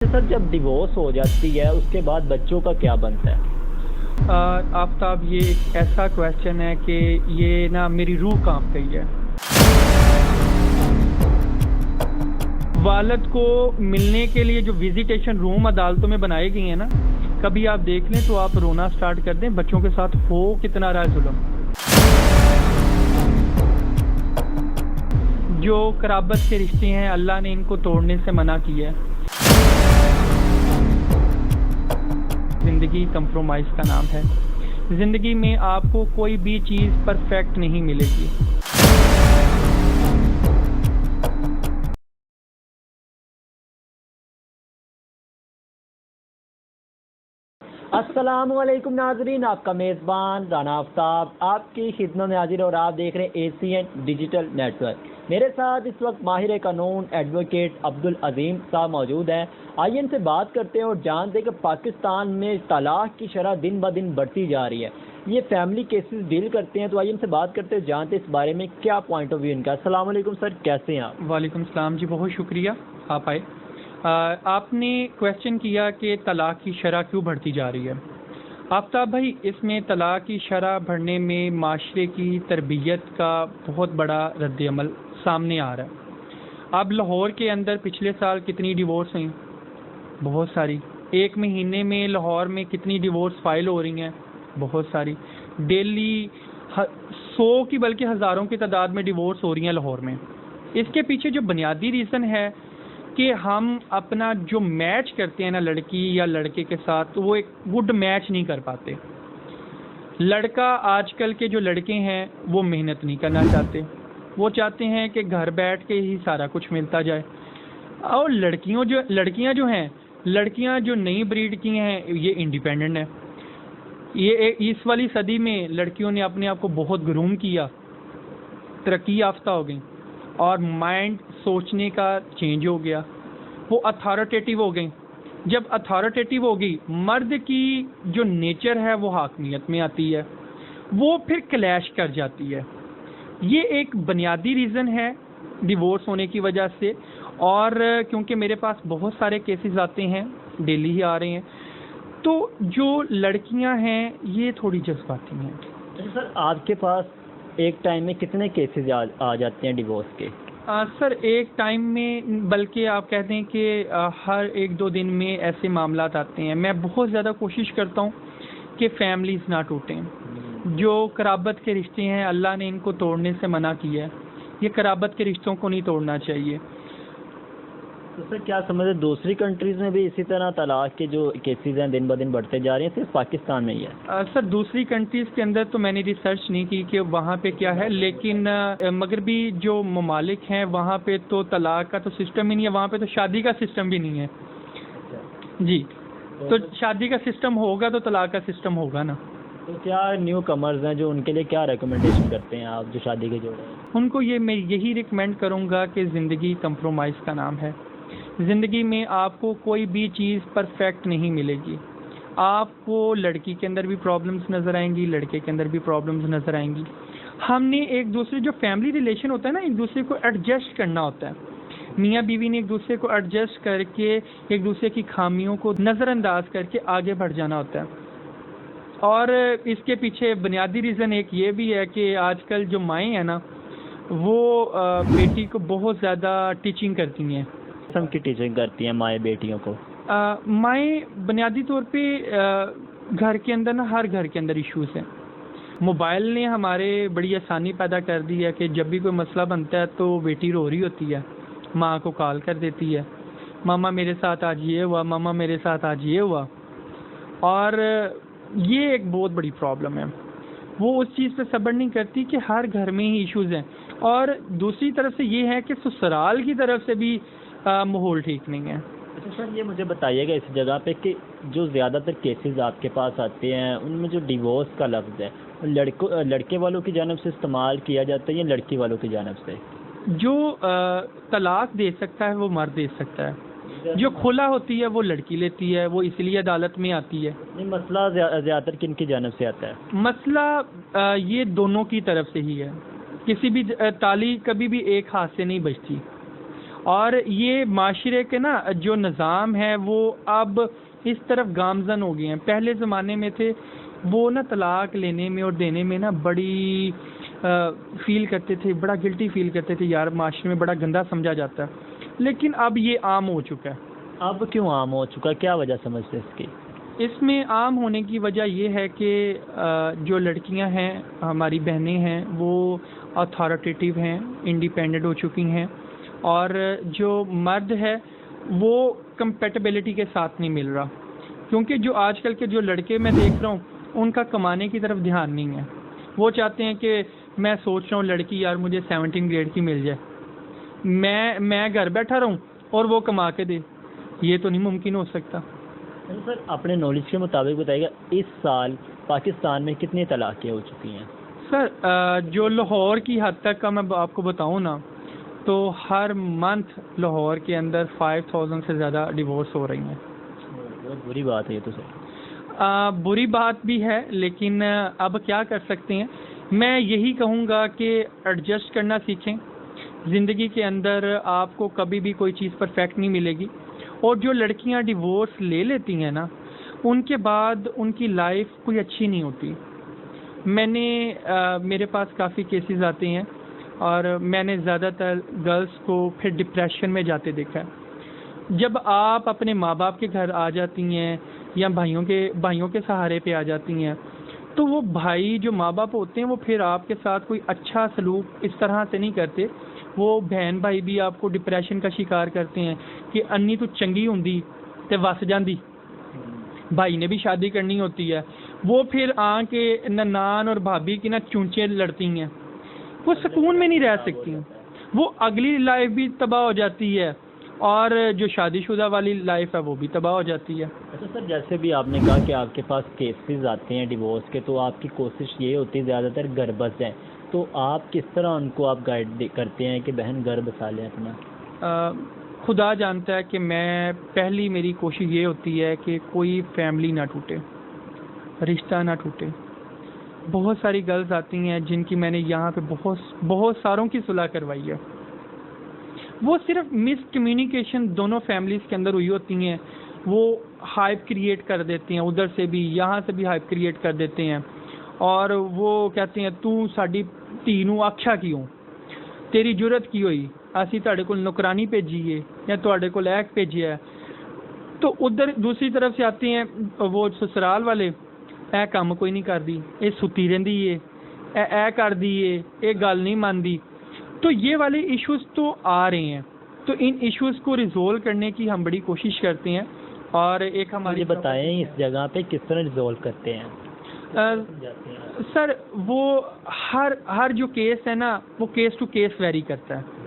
سر جب ڈیورس ہو جاتی ہے اس کے بعد بچوں کا کیا بنتا ہے؟ آفتاب، یہ ایک ایسا کویشچن ہے کہ یہ نا میری روح کانپ گئی ہے۔ والد کو ملنے کے لیے جو وزیٹیشن روم عدالتوں میں بنائی گئی ہیں نا، کبھی آپ دیکھ لیں تو آپ رونا سٹارٹ کر دیں۔ بچوں کے ساتھ ہو کتنا رہا ظلم، جو قرابت کے رشتے ہیں اللہ نے ان کو توڑنے سے منع کیا ہے۔ زندگی کمپرومائز کا نام ہے۔ زندگی میں آپ کو کوئی بھی چیز پرفیکٹ نہیں ملے گی۔ السلام علیکم ناظرین، آپ کا میزبان رانا آفتاب آپ کی خدمت میں حاضر اور آپ دیکھ رہے ہیں ایشین ڈیجیٹل نیٹ ورک۔ میرے ساتھ اس وقت ماہر قانون ایڈوکیٹ عبدالعظیم صاحب موجود ہیں۔ آئیے ان سے بات کرتے ہیں اور جانتے ہیں کہ پاکستان میں طلاق کی شرح دن بہ دن بڑھتی جا رہی ہے۔ یہ فیملی کیسز ڈیل کرتے ہیں، تو آئیے ان سے بات کرتے ہیں، جانتے ہیں اس بارے میں کیا پوائنٹ آف ویو ان کا۔ السلام علیکم سر، کیسے ہیں آپ؟ وعلیکم السلام جی، بہت شکریہ آپ آئے۔ آپ نے کویشچن کیا کہ طلاق کی شرح کیوں بڑھتی جا رہی ہے۔ آفتاب بھائی، اس میں طلاق کی شرح بڑھنے میں معاشرے کی تربیت کا بہت بڑا رد عمل سامنے آ رہا ہے۔ اب لاہور کے اندر پچھلے سال کتنی ڈیورس ہوئیں؟ بہت ساری۔ ایک مہینے میں لاہور میں کتنی ڈیورس فائل ہو رہی ہیں؟ بہت ساری۔ ڈیلی 100 کی بلکہ ہزاروں کی تعداد میں ڈیورس ہو رہی ہیں لاہور میں۔ اس کے پیچھے جو بنیادی ریزن ہے کہ ہم اپنا جو میچ کرتے ہیں نا لڑکی یا لڑکے کے ساتھ، وہ ایک گڈ میچ نہیں کر پاتے۔ لڑکا آج کل کے جو لڑکے ہیں وہ محنت نہیں کرنا چاہتے، وہ چاہتے ہیں کہ گھر بیٹھ کے ہی سارا کچھ ملتا جائے۔ اور لڑکیاں جو نئی بریڈ کی ہیں یہ انڈیپینڈنٹ ہیں۔ یہ اس والی صدی میں لڑکیوں نے اپنے آپ کو بہت گروم کیا، ترقی یافتہ ہو گئیں اور مائنڈ سوچنے کا چینج ہو گیا، وہ اتھارٹیٹیو ہو گئیں۔ جب اتھارٹیٹیو ہو گئی، مرد کی جو نیچر ہے وہ حاکمیت میں آتی ہے، وہ پھر کلیش کر جاتی ہے۔ یہ ایک بنیادی ریزن ہے ڈیورس ہونے کی وجہ سے۔ اور کیونکہ میرے پاس بہت سارے کیسز آتے ہیں، ڈیلی ہی آ رہے ہیں، تو جو لڑکیاں ہیں یہ تھوڑی جذباتی ہیں۔ سر آپ کے پاس ایک ٹائم میں کتنے کیسز آ جاتے ہیں ڈیورس کے؟ سر ایک ٹائم میں، بلکہ آپ کہتے ہیں کہ ہر 1-2 دن میں ایسے معاملات آتے ہیں۔ میں بہت زیادہ کوشش کرتا ہوں کہ فیملیز نہ ٹوٹیں۔ جو قرابت کے رشتے ہیں اللہ نے ان کو توڑنے سے منع کیا ہے، یہ قرابت کے رشتوں کو نہیں توڑنا چاہیے۔ تو سر کیا سمجھتے دوسری کنٹریز میں بھی اسی طرح طلاق کے جو کیسز ہیں دن بہ دن بڑھتے جا رہے ہیں، صرف پاکستان میں ہی ہے؟ سر دوسری کنٹریز کے اندر تو میں نے ریسرچ نہیں کی کہ وہاں پہ کیا ہے، لیکن مغربی جو ممالک ہیں وہاں پہ تو طلاق کا تو سسٹم ہی نہیں ہے، وہاں پہ تو شادی کا سسٹم بھی نہیں ہے۔ جی، تو شادی کا سسٹم ہوگا تو طلاق کا سسٹم ہوگا نا۔ تو کیا نیو کمرز ہیں جو ان کے لیے کیا ریکمنڈیشن کرتے ہیں آپ جو شادی کے جوڑے ہیں؟ ان کو میں یہی ریکمینڈ کروں گا کہ زندگی کمپرومائز کا نام ہے۔ زندگی میں آپ کو کوئی بھی چیز پرفیکٹ نہیں ملے گی۔ آپ کو لڑکی کے اندر بھی پرابلمز نظر آئیں گی، لڑکے کے اندر بھی پرابلمز نظر آئیں گی۔ ہم نے ایک دوسرے جو فیملی ریلیشن ہوتا ہے نا، ایک دوسرے کو ایڈجسٹ کرنا ہوتا ہے۔ میاں بیوی نے ایک دوسرے کو ایڈجسٹ کر کے ایک دوسرے کی خامیوں کو نظر انداز کر کے آگے بڑھ جانا ہوتا ہے۔ اور اس کے پیچھے بنیادی ریزن ایک یہ بھی ہے کہ آج کل جو مائیں ہیں نا، وہ بیٹی کو بہت زیادہ ٹیچنگ کرتی ہیں۔ قسم کی ٹیچنگ کرتی ہیں مائیں بیٹیوں کو؟ مائیں بنیادی طور پہ گھر کے اندر نا، ہر گھر کے اندر ایشوز ہیں۔ موبائل نے ہمارے بڑی آسانی پیدا کر دی ہے کہ جب بھی کوئی مسئلہ بنتا ہے تو بیٹی رو رہی ہوتی ہے، ماں کو کال کر دیتی ہے، ماما میرے ساتھ آج یہ ہوا، ماما میرے ساتھ آج یہ ہوا۔ اور یہ ایک بہت بڑی پرابلم ہے، وہ اس چیز پہ صبر نہیں کرتی کہ ہر گھر میں ہی ایشوز ہیں۔ اور دوسری طرف سے یہ ہے کہ سسرال کی طرف سے بھی ماحول ٹھیک نہیں ہے۔ اچھا سر، یہ مجھے بتائیے گا اس جگہ پہ کہ جو زیادہ تر کیسز آپ کے پاس آتے ہیں ان میں جو ڈیورس کا لفظ ہے لڑکے والوں کی جانب سے استعمال کیا جاتا ہے یا لڑکی والوں کی جانب سے؟ جو طلاق دے سکتا ہے وہ مرد دے سکتا ہے، جو کھلا ہوتی ہے وہ لڑکی لیتی ہے، وہ اس لیے عدالت میں آتی ہے۔ نہیں، مسئلہ زیادہ تر کن کی جانب سے آتا ہے؟ مسئلہ یہ دونوں کی طرف سے ہی ہے، کسی بھی تالی کبھی بھی ایک ہاتھ سے نہیں بجتی۔ اور یہ معاشرے کے نا جو نظام ہے وہ اب اس طرف گامزن ہو گئے ہیں. پہلے زمانے میں تھے وہ نا طلاق لینے میں اور دینے میں نا بڑی فیل کرتے تھے, بڑا گلٹی فیل کرتے تھے, یار معاشرے میں بڑا گندا سمجھا جاتا ہے. لیکن اب یہ عام ہو چکا ہے. اب کیوں عام ہو چکا, کیا وجہ سمجھتے ہیں اس کی؟ اس میں عام ہونے کی وجہ یہ ہے کہ جو لڑکیاں ہیں, ہماری بہنیں ہیں, وہ اتھارٹیٹیو ہیں, انڈیپینڈنٹ ہو چکی ہیں, اور جو مرد ہے وہ کمپیٹیبلٹی کے ساتھ نہیں مل رہا. کیونکہ جو آج کل کے جو لڑکے میں دیکھ رہا ہوں ان کا کمانے کی طرف دھیان نہیں ہے. وہ چاہتے ہیں کہ میں سوچ رہا ہوں لڑکی یار مجھے 17 گریڈ کی مل جائے, میں گھر بیٹھا رہوں اور وہ کما کے دے. یہ تو نہیں ممکن ہو سکتا. سر اپنے نالج کے مطابق بتائیے گا اس سال پاکستان میں کتنی طلاقیں ہو چکی ہیں؟ سر جو لاہور کی حد تک کا میں آپ کو بتاؤں نا تو ہر منتھ لاہور کے اندر 5000 سے زیادہ ڈیورس ہو رہی ہیں. بہت بری بات ہے یہ تو سر. بری بات بھی ہے لیکن اب کیا کر سکتے ہیں. میں یہی کہوں گا کہ ایڈجسٹ کرنا سیکھیں. زندگی کے اندر آپ کو کبھی بھی کوئی چیز پرفیکٹ نہیں ملے گی. اور جو لڑکیاں ڈیورس لے لیتی ہیں نا ان کے بعد ان کی لائف کوئی اچھی نہیں ہوتی. میرے پاس کافی کیسز آتے ہیں اور میں نے زیادہ تر گرلس کو پھر ڈپریشن میں جاتے دیکھا ہے. جب آپ اپنے ماں باپ کے گھر آ جاتی ہیں یا بھائیوں کے سہارے پہ آ جاتی ہیں تو وہ بھائی جو ماں باپ ہوتے ہیں وہ پھر آپ کے ساتھ کوئی اچھا سلوک اس طرح سے نہیں کرتے. وہ بہن بھائی بھی آپ کو ڈپریشن کا شکار کرتے ہیں کہ انی تو چنگی ہوندی تے وس جاندی. بھائی نے بھی شادی کرنی ہوتی ہے, وہ پھر آ کے ننان اور بھابھی کی نا چونچے لڑتی ہیں. وہ سکون میں نہیں رہ سکتی, وہ اگلی لائف بھی تباہ ہو جاتی ہے اور جو شادی شدہ والی لائف ہے وہ بھی تباہ ہو جاتی ہے. اچھا سر, جیسے بھی آپ نے کہا کہ آپ کے پاس کیسز آتے ہیں ڈیورس کے, تو آپ کی کوشش یہ ہوتی ہے زیادہ تر گھر بس جائیں, تو آپ کس طرح ان کو آپ گائیڈ کرتے ہیں کہ بہن گھر بسا لیں اپنا؟ خدا جانتا ہے کہ میری کوشش یہ ہوتی ہے کہ کوئی فیملی نہ ٹوٹے, رشتہ نہ ٹوٹے. بہت ساری گرلز آتی ہیں جن کی میں نے یہاں پہ بہت ساروں کی صلح کروائی ہے. وہ صرف مس کمیونیکیشن دونوں فیملیز کے اندر ہوئی ہوتی ہیں. وہ ہائپ کریٹ کر دیتے ہیں, ادھر سے بھی یہاں سے بھی ہائپ کریٹ کر دیتے ہیں, اور وہ کہتے ہیں تو ساڈی تی نو آکھیا کیوں, تیری جرت کی ہوئی, اسی تہاڈے کول نوکرانی بھیجیے یا تہاڈے کول ایک بھیجیا ہے. تو ادھر دوسری طرف سے آتے ہیں وہ سسرال والے, اے کام کوئی نہیں کردی, اے ستی رہندی ہے, اے کر دی ہے, اے گل نہیں مانتی. تو یہ والے ایشوز تو آ رہے ہیں, تو ان ایشوز کو ریزولو کرنے کی ہم بڑی کوشش کرتے ہیں. اور ایک ہماری بتائیں اس جگہ پہ کس طرح ریزولو کرتے ہیں؟ سر وہ ہر جو کیس ہے نا وہ کیس ٹو کیس ویری کرتا ہے.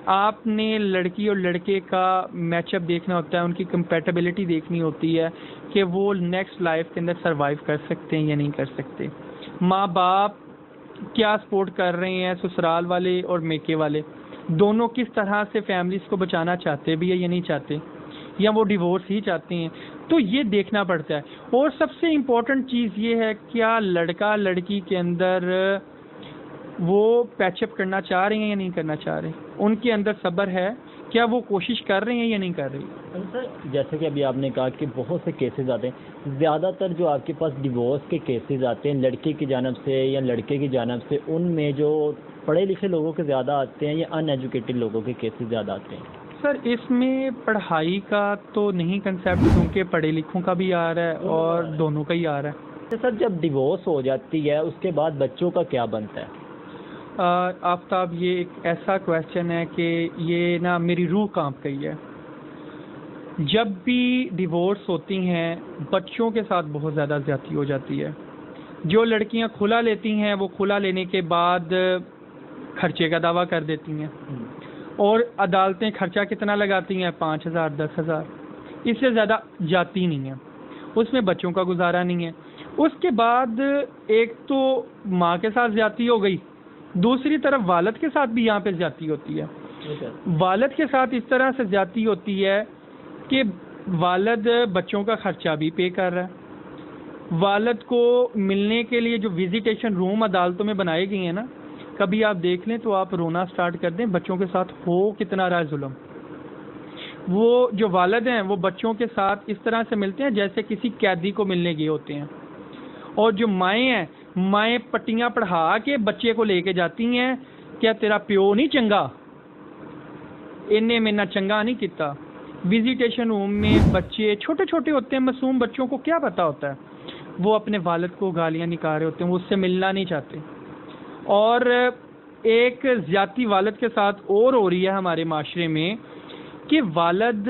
آپ نے لڑکی اور لڑکے کا میچ اپ دیکھنا ہوتا ہے, ان کی کمپیٹیبلٹی دیکھنی ہوتی ہے کہ وہ نیکسٹ لائف کے اندر سروائیو کر سکتے ہیں یا نہیں کر سکتے. ماں باپ کیا سپورٹ کر رہے ہیں, سسرال والے اور میکے والے دونوں کس طرح سے فیملیز کو بچانا چاہتے بھی ہے یا نہیں چاہتے, یا وہ ڈیورس ہی چاہتے ہیں. تو یہ دیکھنا پڑتا ہے. اور سب سے امپورٹنٹ چیز یہ ہے کیا لڑکا لڑکی کے اندر وہ پیچ اپ کرنا چاہ رہے ہیں یا نہیں کرنا چاہ رہے, ان کے اندر صبر ہے, کیا وہ کوشش کر رہے ہیں یا نہیں کر رہے. سر جیسے کہ ابھی آپ نے کہا کہ بہت سے کیسز آتے ہیں, زیادہ تر جو آپ کے پاس ڈیورس کے کیسز آتے ہیں لڑکی کی جانب سے یا لڑکے کی جانب سے, ان میں جو پڑھے لکھے لوگوں کے زیادہ آتے ہیں یا ان ایجوکیٹڈ لوگوں کے کیسز زیادہ آتے ہیں؟ سر اس میں پڑھائی کا تو نہیں کنسیپٹ, کیونکہ پڑھے لکھوں کا بھی آ رہا ہے اور دونوں کا ہی آ رہا ہے. سر جب ڈیورس ہو جاتی ہے اس کے بعد بچوں کا کیا بنتا ہے؟ آفتاب یہ ایک ایسا کویشچن ہے کہ یہ نا میری روح کانپ گئی ہے. جب بھی ڈیورس ہوتی ہیں بچوں کے ساتھ بہت زیادہ زیادتی ہو جاتی ہے. جو لڑکیاں کھلا لیتی ہیں وہ کھلا لینے کے بعد خرچے کا دعویٰ کر دیتی ہیں, اور عدالتیں خرچہ کتنا لگاتی ہیں, 5000 10,000, اس سے زیادہ جاتی نہیں ہیں. اس میں بچوں کا گزارا نہیں ہے. اس کے بعد ایک تو ماں کے ساتھ زیادتی ہو گئی, دوسری طرف والد کے ساتھ بھی یہاں پہ زیادتی ہوتی ہے. والد کے ساتھ اس طرح سے زیادتی ہوتی ہے کہ والد بچوں کا خرچہ بھی پے کر رہا ہے. والد کو ملنے کے لیے جو وزیٹیشن روم عدالتوں میں بنائے گئے ہیں نا, کبھی آپ دیکھ لیں تو آپ رونا سٹارٹ کر دیں, بچوں کے ساتھ ہو کتنا رہا ہے ظلم. وہ جو والد ہیں وہ بچوں کے ساتھ اس طرح سے ملتے ہیں جیسے کسی قیدی کو ملنے گئے ہوتے ہیں، اور جو مائیں ہیں، مائیں پٹیاں پڑھا کے بچے کو لے کے جاتی ہیں، کیا تیرا پیو نہیں چنگا، انہیں میں نہ چنگا نہیں کیتا۔ وزیٹیشن روم میں بچے چھوٹے چھوٹے ہوتے ہیں، معصوم بچوں کو کیا پتہ ہوتا ہے، وہ اپنے والد کو گالیاں نکال رہے ہوتے ہیں، وہ اس سے ملنا نہیں چاہتے۔ اور ایک زیادتی والد کے ساتھ اور ہو رہی ہے ہمارے معاشرے میں کہ والد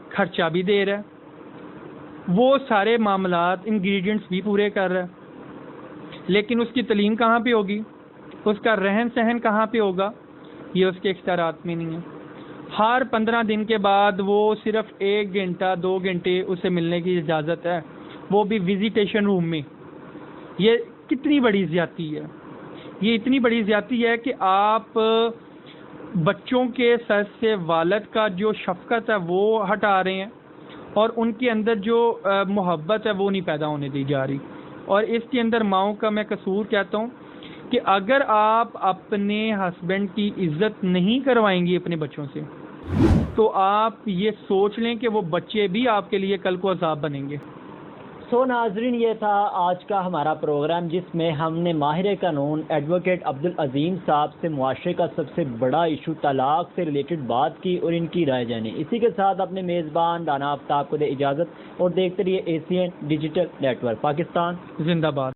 خرچہ بھی دے رہا ہے، وہ سارے معاملات انگریڈینٹس بھی پورے کر رہا ہے، لیکن اس کی تعلیم کہاں پہ ہوگی، اس کا رہن سہن کہاں پہ ہوگا، یہ اس کے اختیارات میں نہیں ہے۔ ہر 15 دن کے بعد وہ صرف 1 گھنٹہ 2 گھنٹے اسے ملنے کی اجازت ہے، وہ بھی وزیٹیشن روم میں۔ یہ کتنی بڑی زیادتی ہے، یہ اتنی بڑی زیادتی ہے کہ آپ بچوں کے سر سے والد کا جو شفقت ہے وہ ہٹا رہے ہیں، اور ان کے اندر جو محبت ہے وہ نہیں پیدا ہونے دی جا رہی۔ اور اس کے اندر ماؤں کا میں قصور کہتا ہوں کہ اگر آپ اپنے ہسبینڈ کی عزت نہیں کروائیں گی اپنے بچوں سے، تو آپ یہ سوچ لیں کہ وہ بچے بھی آپ کے لیے کل کو عذاب بنیں گے۔ ناظرین، یہ تھا آج کا ہمارا پروگرام، جس میں ہم نے ماہر قانون ایڈوکیٹ عبدالعظیم صاحب سے معاشرے کا سب سے بڑا ایشو طلاق سے ریلیٹڈ بات کی اور ان کی رائے جانی۔ اسی کے ساتھ اپنے میزبان رانا آفتاب کو دے اجازت، اور دیکھتے رہیے ACN digital network. Pakistan زندہ باد۔